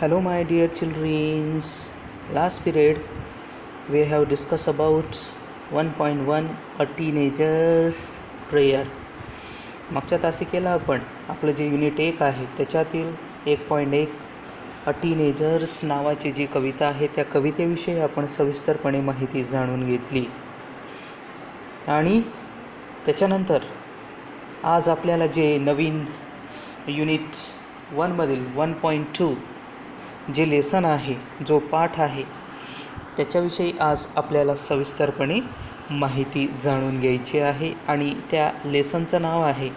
Hello, my dear children. Last period we have discussed about 1.1 a teenager's prayer. मागच्या तासिकेला आपण आपलं जे unit 1 आहे त्याच्यातील 1.1 अ टीनेजर्स नावाची जी कविता आहे त्या कवितेविषयी आपण सविस्तरपणे माहिती जाणून घेतली. आणि त्याच्यानंतर आज आपल्याला जे नवीन युनिट 1 मधील 1.2 जे लेसन आहे, जो पाठ आहे, त्याच्याविषयी आज आपल्याला सविस्तरपणे माहिती जाणून घ्यायची आहे. आणि त्या लेसनचं नाव आहे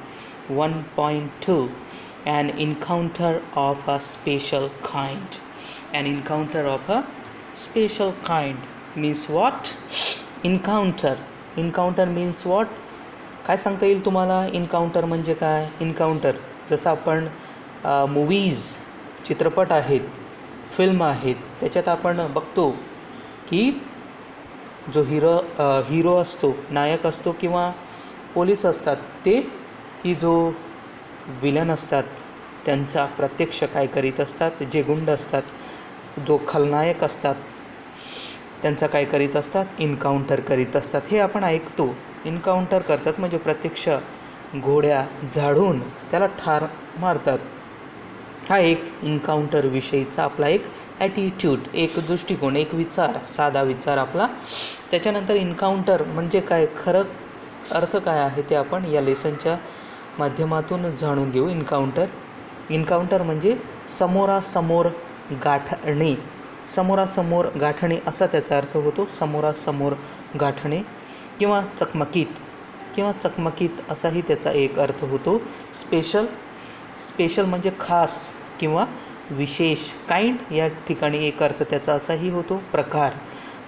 1.2 An encounter of a special kind. An encounter of a special kind means what? Encounter means what? काय सांगता येईल तुम्हाला एन्काउंटर म्हणजे काय? एन्काउंटर जसं आपण मूवीज, चित्रपट आहेत, फिल्म आहेत, त्याच्यात आपण बघतो की जो हिरो असतो, नायक असतो किंवा पोलीस असतात, ते की जो विलन असतात त्यांचा प्रत्यक्ष काय करीत असतात, जे गुंड असतात, जो खलनायक असतात त्यांचा काय करीत असतात, एन्काउंटर करीत असतात. हे आपण ऐकतो. एन्काउंटर करतात म्हणजे प्रत्यक्ष घोड्या झाडून त्याला ठार मारतात. हा एक एन्काउंटर विषयीचा आपला एक ॲटिट्यूड, एक दृष्टिकोन, एक विचार, साधा विचार आपला. त्याच्यानंतर एन्काउंटर म्हणजे काय, खरं अर्थ काय आहे ते आपण या लेसनच्या माध्यमातून जाणून घेऊ. एन्काउंटर म्हणजे समोरासमोर गाठणे. समोरासमोर गाठणे असा त्याचा अर्थ होतो. समोरासमोर गाठणे किंवा चकमकीत असाही त्याचा एक अर्थ होतो. स्पेशल म्हणजे खास किंवा विशेष. काइंड या ठिकाणी एक अर्थ त्याचा असाही होतो, प्रकार.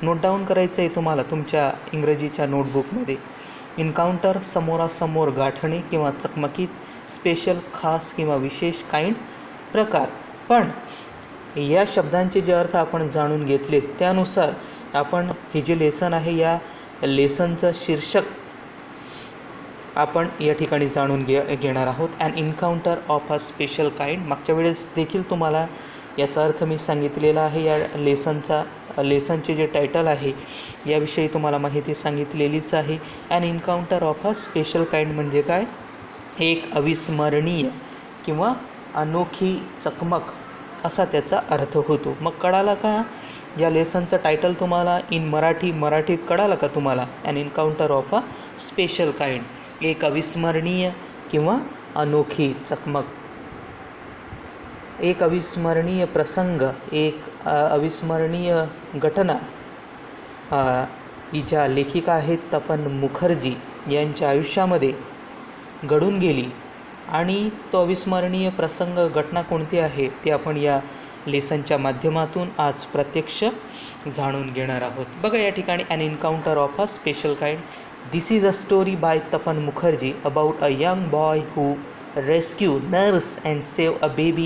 नोट डाऊन करायचं आहे तुम्हाला तुमच्या इंग्रजीच्या नोटबुकमध्ये. एन्काउंटर समोरासमोर गाठणे किंवा चकमकीत, स्पेशल खास किंवा विशेष, काइंड प्रकार. पण या शब्दांचे जे अर्थ आपण जाणून घेतले त्यानुसार आपण हे जे लेसन आहे या लेसनचं शीर्षक आपण या ठिकाणी जाणून घेणार आहोत. An encounter of a special kind. मागच्या वेळेस देखील तुम्हाला याचा अर्थ मी सांगितलेला आहे. या लेसनचे जे टायटल आहे याविषयी तुम्हाला माहिती सांगितलेलीच आहे. An encounter of a special kind म्हणजे काय, एक अविस्मरणीय किंवा अनोखी चकमक असा त्याचा अर्थ होतो. मग कळाला का या लेसनचं टायटल तुम्हाला इन मराठीत कळालं का तुम्हाला? An encounter of a special kind, एक अविस्मरणीय किंवा अनोखी चकमक, एक अविस्मरणीय प्रसंग, एक अविस्मरणीय घटना ही ज्या लेखिका आहेत तपन मुखर्जी यांच्या आयुष्यामध्ये घडून गेली. आणि तो अविस्मरणीय प्रसंग, घटना कोणती आहे ते आपण या लेसनच्या माध्यमातून आज प्रत्यक्ष जाणून घेणार आहोत. बघा या ठिकाणी an encounter of a special kind. This is a story by Tapan Mukherjee about a young boy who rescued, nurse and save a baby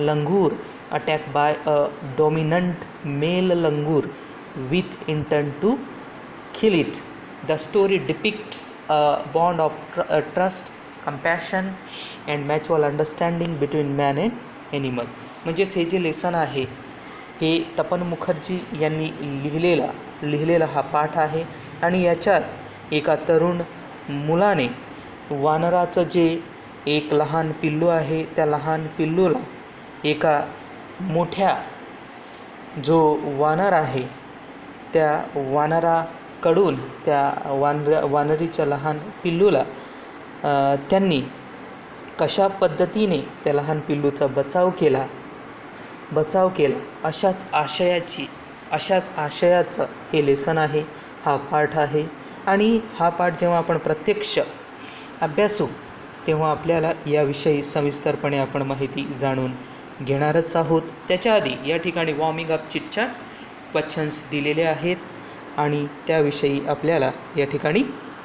langur attacked by a dominant male langur with intent to kill it. The story depicts a bond of trust, compassion and mutual understanding between man and animal. म्हणजेच हे जे lesson आहे हे तपन मुखर्जी यांनी लिहिलेला हा पाठ आहे. आणि याच्यात एका तरुण मुलाने वानराचं जे एक लहान पिल्लू आहे त्या लहान पिल्लूला एका मोठ्या जो वानर आहे त्या वानराकडून त्या वानरीच्या लहान पिल्लूला त्यांनी कशा पद्धतीने त्या लहान पिल्लूचा बचाव केला अशाच आशयाचं हे लेसन आहे, हा पाठ आहे. आणि हा पाठ जेव्हा आपण प्रत्यक्ष अभ्यासू तेव्हा आपल्याला याविषयी सविस्तरपणे आपण माहिती जाणून घेणारच आहोत. त्याच्या आधी या ठिकाणी वॉर्मिंग अप चिटच्या क्वेश्चन्स दिलेले आहेत आणि त्याविषयी आपल्याला या ठिकाणी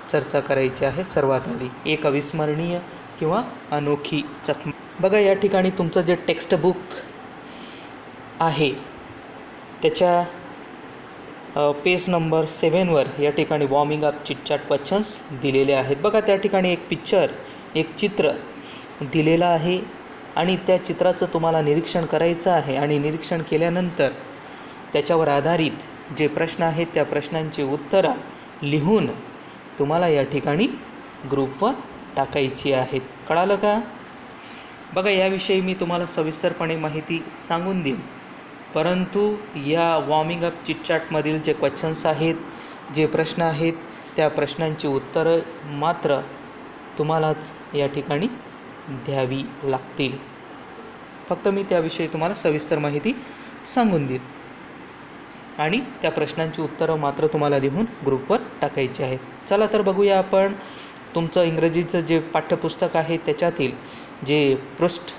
चर्चा करायची आहे. सर्वात आधी एक अविस्मरणीय किंवा अनोखी चकमक. बघा या ठिकाणी तुमचं जे टेक्स्ट बुक आहे त्याच्या पेज नंबर 7वर या ठिकाणी वॉर्मिंग अप चिटचॅट क्वेश्चन्स दिलेले आहेत. बघा त्या ठिकाणी एक चित्र दिलेलं आहे आणि त्या चित्राचं तुम्हाला निरीक्षण करायचं आहे आणि निरीक्षण केल्यानंतर त्याच्यावर आधारित जे प्रश्न आहेत त्या प्रश्नांची उत्तरं लिहून तुम्हाला या ठिकाणी ग्रुपवर टाकायची आहेत. कळालं का? बघा, याविषयी मी तुम्हाला सविस्तरपणे माहिती सांगून देईन, परंतु या वॉर्मिंग अप चिटचॅटमधील जे क्वेश्चन्स आहेत, जे प्रश्न आहेत, त्या प्रश्नांची उत्तरं मात्र तुम्हालाच या ठिकाणी द्यावी लागतील. फक्त मी त्याविषयी तुम्हाला सविस्तर माहिती सांगून देईन आणि त्या प्रश्नांची उत्तरं मात्र तुम्हाला लिहून ग्रुपवर टाकायची आहेत. चला तर बघूया आपण तुमचं इंग्रजीचं जे पाठ्यपुस्तक आहे त्याच्यातील जे पृष्ठ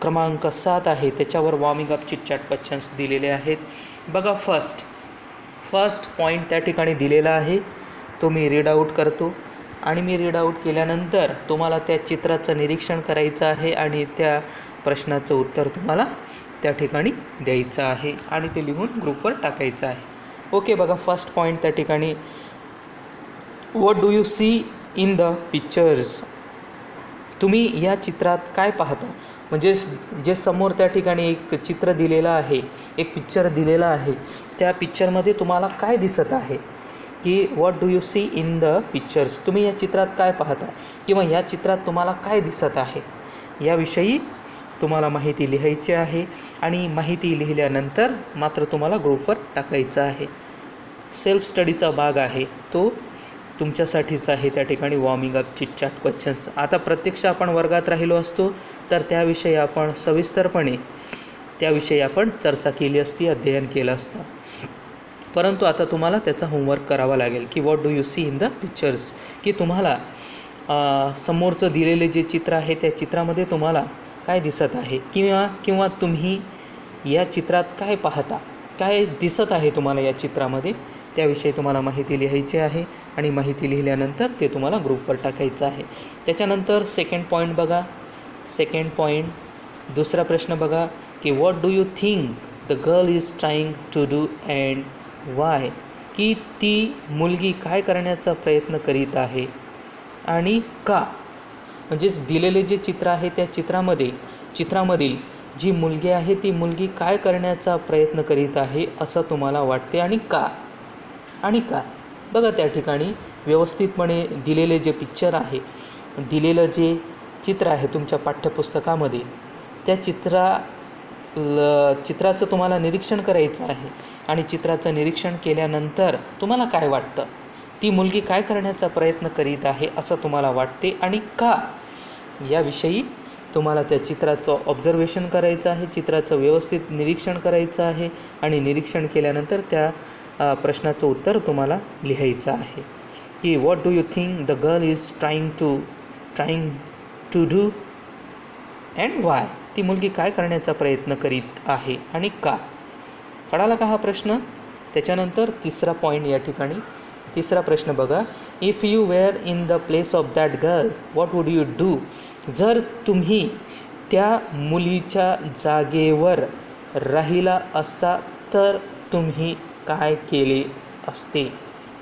क्रमांक 7 आहे त्याच्यावर वॉर्मिंग अप चिटचॅट क्वेश्चन्स दिलेले आहेत. बघा, फर्स्ट पॉईंट त्या ठिकाणी दिलेला आहे, तो मी रीड आऊट करतो आणि मी रीड आऊट केल्यानंतर तुम्हाला त्या चित्राचं निरीक्षण करायचं आहे आणि त्या प्रश्नाचं उत्तर तुम्हाला त्या ठिकाणी द्यायचं आहे आणि ते लिहून ग्रुपवर टाकायचं आहे. ओके, बघा, फर्स्ट पॉईंट त्या ठिकाणी, what do you see in the pictures? तुम्ही या चित्रात काय पाहता? म्हणजे जे समोर त्या ठिकाणी एक चित्र दिलेलं आहे, एक पिक्चर दिलेला आहे, त्या पिक्चरमध्ये तुम्हाला काय दिसत आहे? की what do you see in the pictures? तुम्ही या चित्रात काय पाहता किंवा या चित्रात तुम्हाला काय दिसत आहे याविषयी तुम्हाला माहिती लिहायची आहे आणि माहिती लिहिल्यानंतर मात्र तुम्हाला ग्रुपवर टाकायचं आहे. सेल्फ स्टडीचा भाग आहे तो तुमच्यासाठीच आहे. त्या ठिकाणी वॉर्मिंग अप चिटचॅट क्वेश्चन्स. आता प्रत्यक्ष आपण वर्गात राहिलो असतो तर त्याविषयी आपण सविस्तरपणे त्याविषयी आपण चर्चा केली असती, अध्ययन केलं असतं, परंतु आता तुम्हाला त्याचा होमवर्क करावा लागेल की what do you see in the pictures, की तुम्हाला समोरचं दिलेले जे चित्र आहे त्या चित्रामध्ये तुम्हाला काय दिसत आहे किंवा तुम्ही या चित्रात काय पाहता, काय दिसत आहे तुम्हाला या चित्रामध्ये, त्याविषयी तुम्हाला माहिती लिहायची आहे आणि माहिती लिहिल्यानंतर ते तुम्हाला ग्रुपवर टाकायचं आहे. त्याच्यानंतर सेकंड पॉईंट बघा, सेकंड पॉईंट दुसरा प्रश्न बघा की what do you think the girl is trying to do and why? की ती मुलगी काय करण्याचा प्रयत्न करीत आहे आणि का? म्हणजेच दिलेले जे चित्र आहे त्या चित्रामधील जी मुलगी आहे ती मुलगी काय करण्याचा प्रयत्न करीत आहे असं तुम्हाला वाटते आणि का? बघा, त्या ठिकाणी व्यवस्थितपणे दिलेले जे पिक्चर आहे, दिलेलं जे चित्र आहे तुमच्या पाठ्यपुस्तकामध्ये, त्या चित्राचं तुम्हाला निरीक्षण करायचं आहे आणि चित्राचं निरीक्षण केल्यानंतर तुम्हाला काय वाटतं? ती मुलगी काय करण्याचा प्रयत्न करीत आहे असं तुम्हाला वाटते आणि का? याविषयी तुम्हाला त्या चित्राचं ऑब्झर्वेशन करायचं आहे, चित्राचं व्यवस्थित निरीक्षण करायचं आहे आणि निरीक्षण केल्यानंतर त्या प्रश्नाचं उत्तर तुम्हाला लिहायचं आहे की what do you think the girl is trying to do and why? ती मुलगी काय करण्याचा प्रयत्न करीत आहे आणि का? कळाला का हा प्रश्न? त्याच्यानंतर तिसरा पॉईंट या ठिकाणी, तिसरा प्रश्न बघा, if you were in the place of that girl what would you do? जर तुम्ही त्या मुलीच्या जागेवर राहिला असता तर तुम्ही काय केले असते?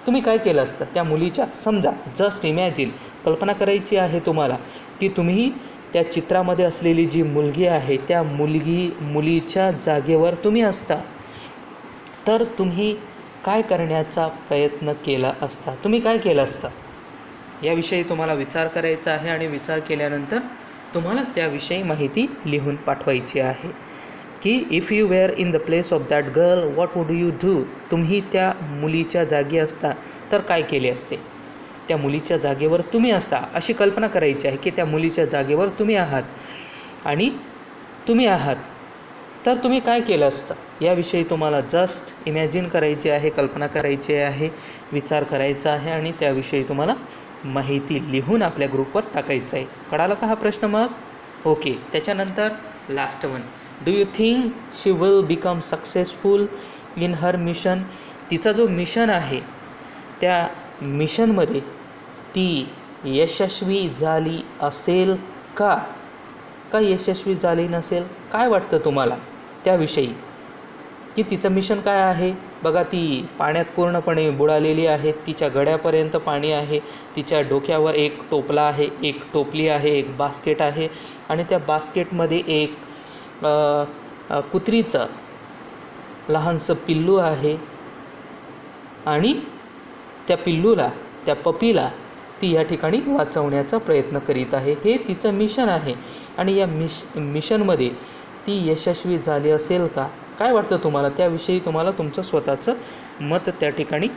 तुम्ही काय केलं असतं त्या मुलीच्या? समजा, जस्ट इमॅजिन, कल्पना करायची आहे तुम्हाला की तुम्ही त्या चित्रामध्ये असलेली जी मुलगी आहे त्या मुलीच्या जागेवर तुम्ही असता तर तुम्ही काय करण्याचा प्रयत्न केला असता? तुम्ही काय केलं असतं याविषयी तुम्हाला विचार करायचा आहे आणि विचार केल्यानंतर तुम्हाला त्याविषयी माहिती लिहून पाठवायची आहे की if you were in the place of that girl what would you do? तुम्ही त्या मुलीच्या जागी असता तर काय केले असते? त्या मुलीच्या जागेवर तुम्ही असता अशी कल्पना करायची आहे की त्या मुलीच्या जागेवर तुम्ही आहात आणि तुम्ही आहात तर तुम्ही काय केलं असतं याविषयी तुम्हाला जस्ट इमॅजिन करायचे आहे, कल्पना करायची आहे, विचार करायचा आहे आणि त्याविषयी तुम्हाला माहिती लिहून आपल्या ग्रुपवर टाकायचं आहे. कळाला का हा प्रश्न मग? ओके. त्याच्यानंतर last one, do you think she will become successful in her mission? तिचा जो मिशन आहे त्या मिशनमध्ये ती यशस्वी झाली असेल का यशस्वी झाली नसेल? काय वाटतं तुम्हाला त्याविषयी की तिचं मिशन काय आहे बघा ती पाण्यात पूर्णपणे बुडालेली आहे, तिच्या गळ्यापर्यंत पाणी आहे, तिच्या डोक्यावर एक टोपला आहे, एक टोपली आहे, एक बास्केट आहे आणि त्या बास्केटमध्ये एक कुत्रीचं लहानसं पिल्लू आहे आणि त्या पिल्लूला, त्या पपीला ती या ठिकाणी वाचवण्याचा प्रयत्न करीत आहे. हे तिचं मिशन आहे आणि या मिशनमध्ये ती यशस्वी झाली असेल का? काय वाटतं तुम्हाला? त्याविषयी तुम्हाला तुमचं स्वतःचं मत त्या ठिकाणी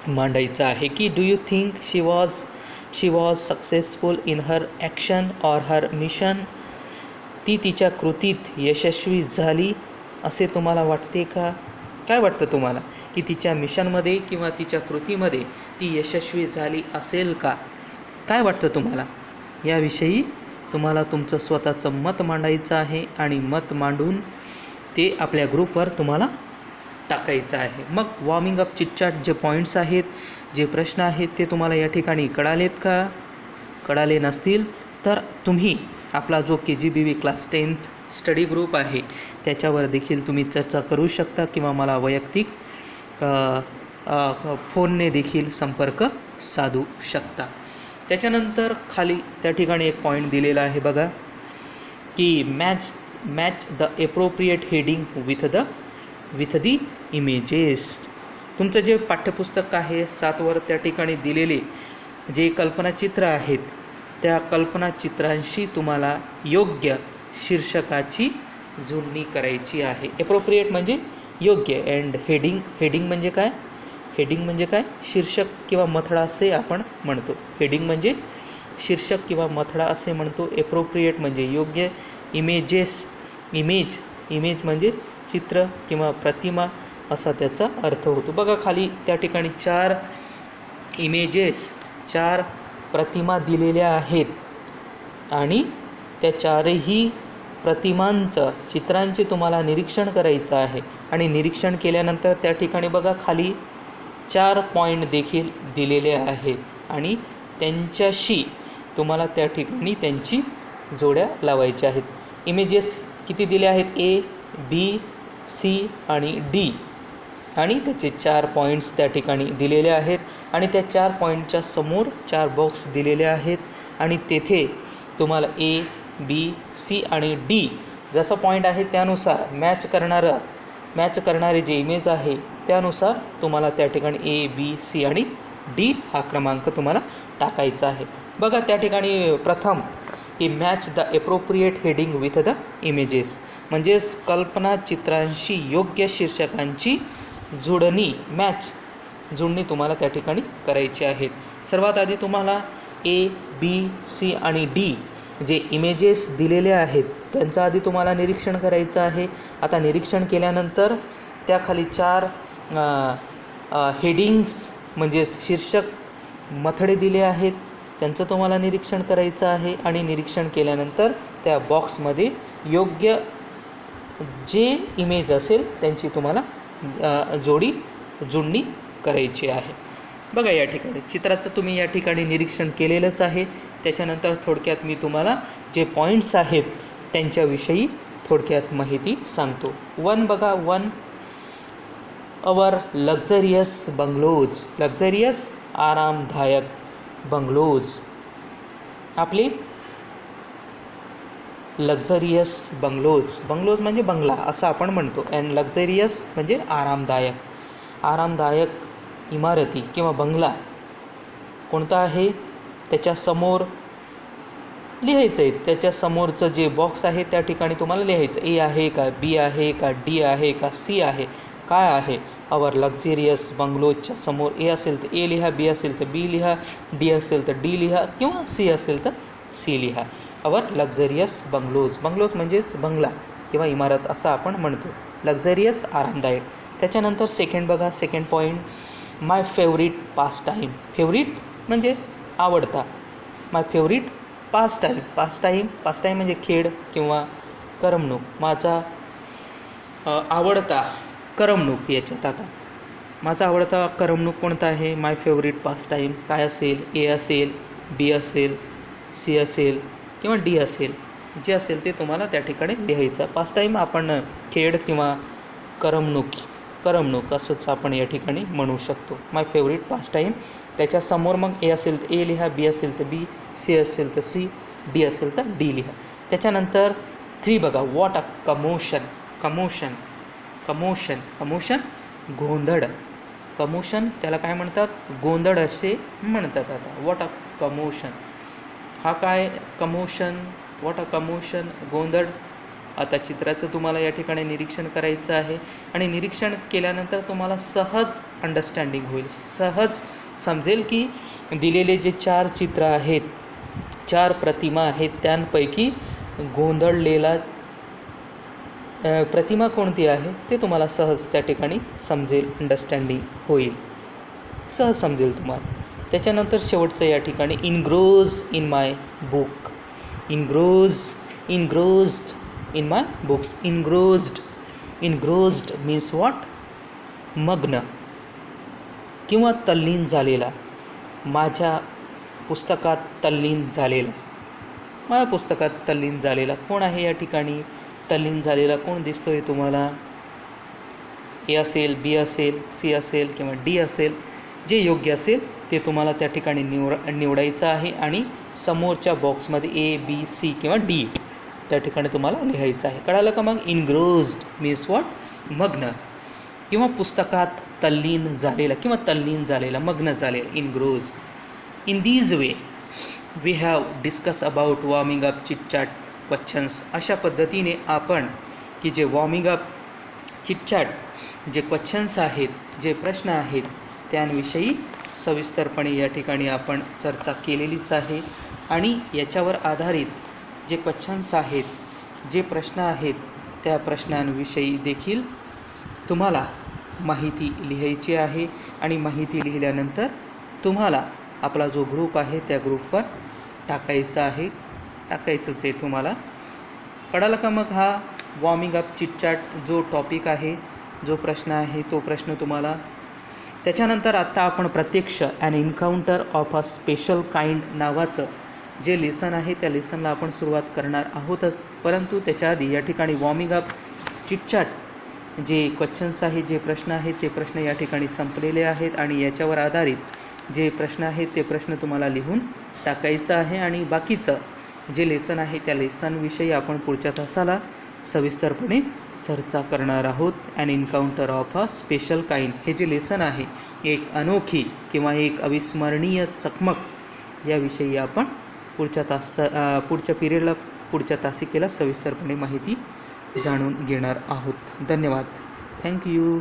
मांडायचं आहे की do you think she was successful in her action or her mission? ती तिच्या कृतीत यशस्वी झाली असे तुम्हाला वाटते का? काय वाटतं तुम्हाला की तिच्या मिशनमध्ये किंवा तिच्या कृतीमध्ये ती यशस्वी झाली असेल का? काय वाटतं तुम्हाला? याविषयी तुम्हाला तुमचं स्वतःचं मत मांडायचं आहे आणि मत मांडून ते आपल्या ग्रुपवर तुम्हाला टाकायचं आहे. मग वॉर्मिंग अप चिटचॅट जे पॉईंट्स आहेत, जे प्रश्न आहेत ते तुम्हाला या ठिकाणी कळालेत का? कळाले नसतील तर तुम्ही आपला जो KGBV class 10th study group आहे त्याच्यावर देखील तुम्ही चर्चा करू शकता किंवा मला वैयक्तिक फोनने देखील संपर्क साधू शकता. त्याच्यानंतर खाली त्या ठिकाणी एक पॉईंट दिलेला आहे बघा की match the appropriate heading with the images. तुमचं जे पाठ्यपुस्तक आहे 7 वर त्या ठिकाणी दिलेले जे कल्पनाचित्र आहेत त्या कल्पनाचित्रांशी तुम्हाला योग्य शीर्षकाची जुळणी करायची आहे. एप्रोप्रिएट म्हणजे योग्य अँड हेडिंग म्हणजे काय? हेडिंग म्हणजे काय? शीर्षक किंवा मथळा असे आपण म्हणतो. हेडिंग म्हणजे शीर्षक किंवा मथळा असे म्हणतो. एप्रोप्रिएट म्हणजे योग्य. इमेज म्हणजे चित्र किंवा प्रतिमा असा त्याचा अर्थ होतो. बघा खाली त्या ठिकाणी 4 इमेजेस, 4 प्रतिमा दिलेल्या आहेत आणि त्या 4ही प्रतिमांचं, चित्रांचे तुम्हाला निरीक्षण करायचं आहे आणि निरीक्षण केल्यानंतर त्या ठिकाणी बघा खाली 4 पॉईंट देखील दिलेले आहेत आणि त्यांच्याशी तुम्हाला त्या ठिकाणी त्यांची जोड्या लावायच्या आहेत. इमेजेस किती दिले आहेत? A, B, C आणि D आणि त्याचे 4 पॉईंट्स त्या ठिकाणी दिलेले आहेत आणि त्या 4 पॉईंटच्या समोर 4 बॉक्स दिलेले आहेत आणि तेथे तुम्हाला A, B, C आणि D जसा पॉईंट आहे त्यानुसार मॅच करणारे जे इमेज आहे त्यानुसार तुम्हाला त्या ठिकाणी A, B, C आणि D हा क्रमांक तुम्हाला टाकायचा आहे. बघा त्या ठिकाणी प्रथम की match the appropriate heading with the images म्हणजेच कल्पनाचित्रांशी योग्य शीर्षकांची जुळणी तुम्हाला त्या ठिकाणी करायची आहे. सर्वात आधी तुम्हाला A, B, C आणि D जे इमेजेस दिलेले आहेत त्यांचं आधी तुम्हाला निरीक्षण करायचं आहे. आता निरीक्षण केल्यानंतर त्याखाली 4 हेडिंग्स म्हणजे शीर्षक मथळे दिले आहेत त्यांचं तुम्हाला निरीक्षण करायचं आहे आणि निरीक्षण केल्यानंतर त्या बॉक्समध्ये योग्य जे इमेज असेल त्यांची तुम्हाला जुळणी करायची आहे. बघा या ठिकाणी चित्राचं तुम्ही या ठिकाणी निरीक्षण केलेलंच आहे. त्याच्यानंतर थोडक्यात मी तुम्हाला जे पॉईंट्स आहेत त्यांच्याविषयी थोडक्यात माहिती सांगतो. 1 बघा 1 अवर लक्झरियस बंगलोज, लक्झरियस आरामदायक बंगलोज. आपले लक्झरियस बंगलोज म्हणजे बंगला असं आपण म्हणतो अँड लक्झरियस म्हणजे आरामदायक इमारती किंवा बंगला कोणता आहे त्याच्यासमोर लिहायचं आहे. त्याच्यासमोरचं जे बॉक्स आहे त्या ठिकाणी तुम्हाला लिहायचं A आहे का, B आहे का, D आहे का, C आहे, काय आहे. अवर लक्झरियस बंगलोजच्या समोर A असेल तर A लिहा, B असेल तर B लिहा, D असेल तर D लिहा किंवा C असेल तर C लिहा. अवर लक्झरियस बंगलोज म्हणजेच बंगला किंवा इमारत असं आपण म्हणतो. लक्झरियस आरामदायक. त्याच्यानंतर सेकंड बघा, सेकंड पॉईंट माय फेवरेट पास टाईम. फेवरेट म्हणजे आवडता. माय फेवरेट पास टाईम म्हणजे खेळ किंवा करमणूक. माझा आवडता करमणूक याच्यात आता माझा आवडता करमणूक कोणता आहे? माय फेवरेट पास टाईम काय असेल? A असेल, B असेल, C असेल किंवा D असेल. जे असेल ते तुम्हाला त्या ठिकाणी लिहायचं. पास टाईम आपण खेळ किंवा करमणूक असंच आपण या ठिकाणी म्हणू शकतो. माय फेवरेट पास टाईम. त्याच्यासमोर मग ए असेल तर ए लिहा, बी असेल तर बी, सी असेल तर सी, डी असेल तर डी लिहा. त्याच्यानंतर 3 बघा, what a commotion. Commotion commotion commotion गोंधळ. कमोशन त्याला काय म्हणतात? गोंधळ असे म्हणतात. आता वॉट अ कमोशन, हा काय कमोशन, वॉट अ कमोशन, गोंधळ. आता चित्राचं तुम्हाला या ठिकाणी निरीक्षण करायचं आहे आणि निरीक्षण केल्यानंतर तुम्हाला सहज अंडरस्टँडिंग होईल, सहज समजेल की दिलेले जे 4 चित्र आहेत, 4 प्रतिमा आहेत, त्यांपैकी गोंधळलेला प्रतिमा कोणती आहे ते तुम्हाला सहज त्या ठिकाणी समजेल, अंडरस्टँडिंग होईल, सहज समजेल तुम्हाला. त्याच्यानंतर शेवटचं या ठिकाणी engross in my book. Engrossed in my books. Engrossed means what? मग्न किंवा तल्लीन झालेला. माझ्या पुस्तकात तल्लीन झालेला. माझ्या पुस्तकात तल्लीन झालेला कोण आहे या ठिकाणी? तल्लीन झालेला कोण दिसतो आहे तुम्हाला? ए असेल, बी असेल, सी असेल किंवा डी असेल. जे योग्य असेल ते तुम्हाला त्या ठिकाणी निवडायचं आहे आणि समोरच्या बॉक्समध्ये ए, बी, सी किंवा डी त्या ठिकाणी तुम्हाला लिहायचं आहे. कळालं का? मग इनग्रोज्ड मीन्स वॉट? मग्न किंवा पुस्तकात तल्लीन झालेला किंवा तल्लीन झालेला, मग्न झालेला, engross. In these way we have discuss about warming up chitchat questions. अशा पद्धतीने आपण की जे वॉर्मिंग अप चिटचॅट जे क्वेश्चन्स आहेत, जे प्रश्न आहेत, त्यांविषयी सविस्तरपणे या ठिकाणी आपण चर्चा केलेलीच आहे आणि याच्यावर आधारित जे क्वेश्चन्स आहेत, जे प्रश्न आहेत, त्या प्रश्नांविषयी देखील तुम्हाला माहिती लिहायची आहे आणि माहिती लिहिल्यानंतर तुम्हाला आपला जो ग्रुप आहे त्या ग्रुपवर टाकायचं आहे तुम्हाला. कळालं का? मग हा वॉर्मिंग अप चिटचॅट जो टॉपिक आहे, जो प्रश्न आहे, तो प्रश्न तुम्हाला. त्याच्यानंतर आत्ता आपण प्रत्यक्ष an encounter of a special kind नावाचं जे लेसन आहे त्या लेसनला आपण सुरुवात करणार आहोतच. परंतु त्याच्या आधी या ठिकाणी वॉर्मिंग अप चिटचॅट जे क्वेश्चन्स आहेत, जे प्रश्न आहेत, ते प्रश्न या ठिकाणी संपलेले आहेत आणि याच्यावर आधारित जे प्रश्न आहेत ते प्रश्न तुम्हाला लिहून टाकायचं आहे आणि बाकीचं जे लेसन आहे त्या लेसनविषयी आपण पुढच्या तासाला सविस्तरपणे चर्चा करणार आहोत. An encounter of a special kind हे जे लेसन आहे, एक अनोखी किंवा एक अविस्मरणीय चकमक याविषयी आपण पुढच्या पिरियडला, पुढच्या तासिकेला सविस्तरपणे माहिती जाणून घेणार आहोत. धन्यवाद. थँक्यू.